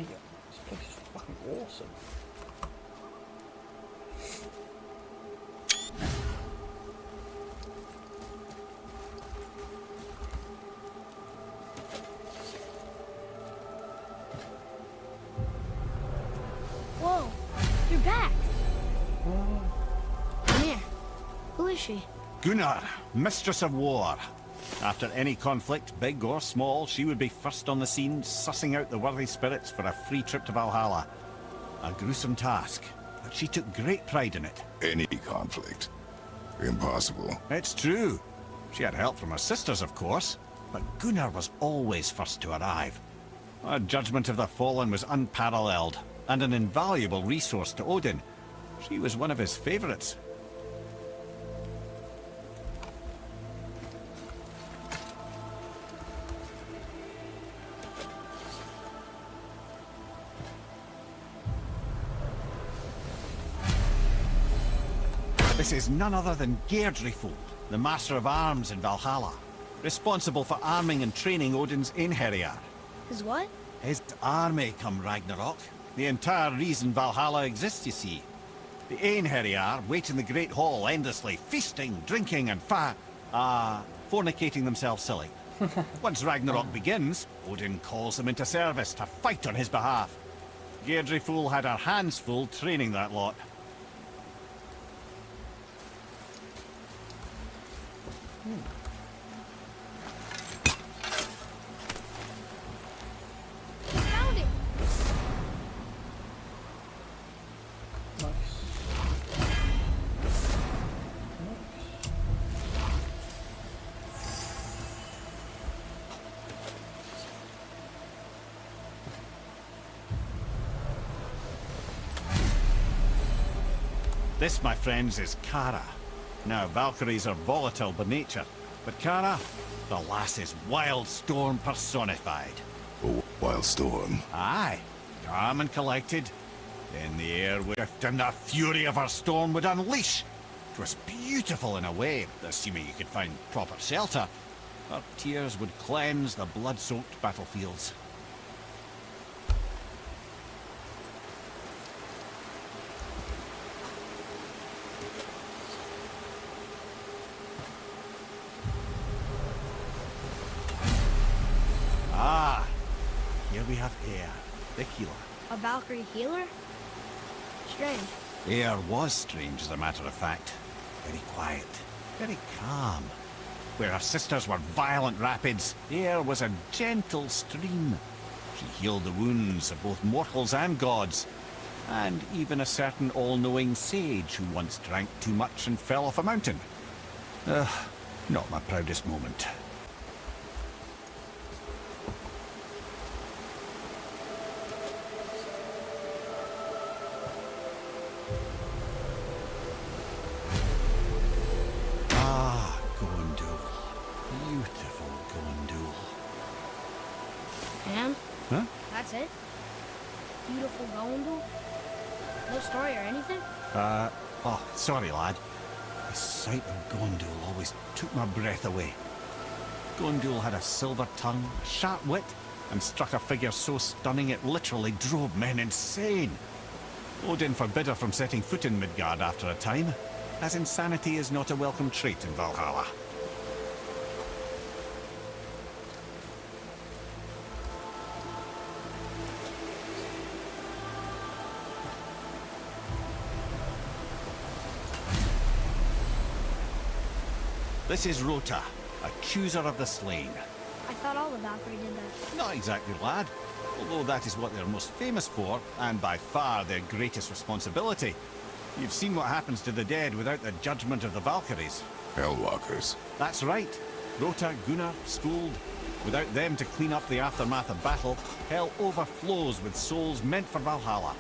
hate it. This place is fucking awesome. Whoa, you're back. Come here. Who is she? Gunnar, Mistress of War. After any conflict, big or small, she would be first on the scene, sussing out the worthy spirits for a free trip to Valhalla. A gruesome task, but she took great pride in it. Any conflict. Impossible. It's true. She had help from her sisters, of course, but Gunnar was always first to arrive. Her judgment of the fallen was unparalleled, and an invaluable resource to Odin. She was one of his favourites. This is none other than Geirdriful, the Master of Arms in Valhalla, responsible for arming and training Odin's Einherjar. His what? His army come Ragnarok. The entire reason Valhalla exists, you see. The Einherjar wait in the Great Hall endlessly, feasting, drinking, and fornicating themselves silly. Once Ragnarok begins, Odin calls them into service to fight on his behalf. Geirdriful had her hands full training that lot. Found it. Nice. This, my friends, is Kara. Now, Valkyries are volatile by nature, but Kara, the lass is wild storm personified. A wild storm. Aye, calm and collected. Then the air would shift and the fury of her storm would unleash. 'Twas beautiful in a way, assuming you could find proper shelter. Her tears would cleanse the blood-soaked battlefields. Ah, here we have Air, the healer. A Valkyrie healer? Strange. Air was strange, as a matter of fact. Very quiet, very calm. Where her sisters were violent rapids, Air was a gentle stream. She healed the wounds of both mortals and gods, and even a certain all-knowing sage who once drank too much and fell off a mountain. Not my proudest moment. Gondul. Beautiful Gondul. And? Huh? That's it? Beautiful Gondul? No story or anything? Oh, sorry, lad. The sight of Gondul always took my breath away. Gondul had a silver tongue, sharp wit, and struck a figure so stunning it literally drove men insane. Odin forbid her from setting foot in Midgard after a time, as insanity is not a welcome trait in Valhalla. This is Rota, accuser of the slain. I thought all the Valkyrie did that. Not exactly, lad. Although that is what they're most famous for, and by far their greatest responsibility. You've seen what happens to the dead without the judgment of the Valkyries. Hellwalkers. That's right. Rota, Gunnar, Skuld. Without them to clean up the aftermath of battle, hell overflows with souls meant for Valhalla.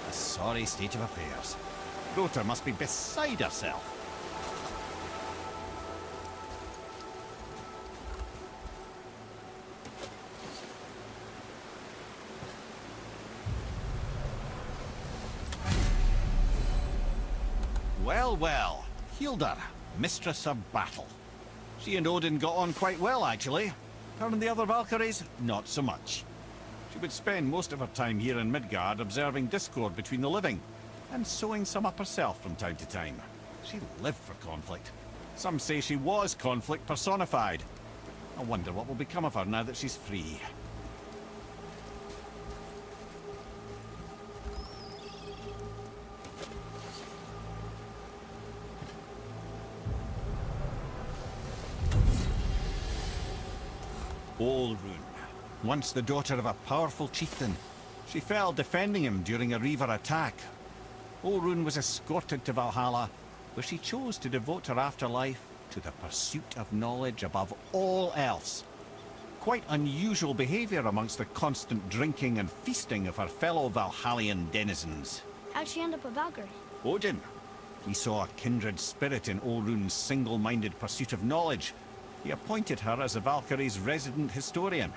A sorry state of affairs. Rota must be beside herself. Well, well. Hildar, Mistress of Battle. She and Odin got on quite well, actually. Her and the other Valkyries, not so much. She would spend most of her time here in Midgard observing discord between the living, and sewing some up herself from time to time. She lived for conflict. Some say she was conflict personified. I wonder what will become of her now that she's free. Olrun, once the daughter of a powerful chieftain. She fell defending him during a Reaver attack. Olrun was escorted to Valhalla, where she chose to devote her afterlife to the pursuit of knowledge above all else. Quite unusual behavior amongst the constant drinking and feasting of her fellow Valhallian denizens. How'd she end up a Valkyrie? Odin. He saw a kindred spirit in Olrun's single-minded pursuit of knowledge. He appointed her as the Valkyries' resident historian.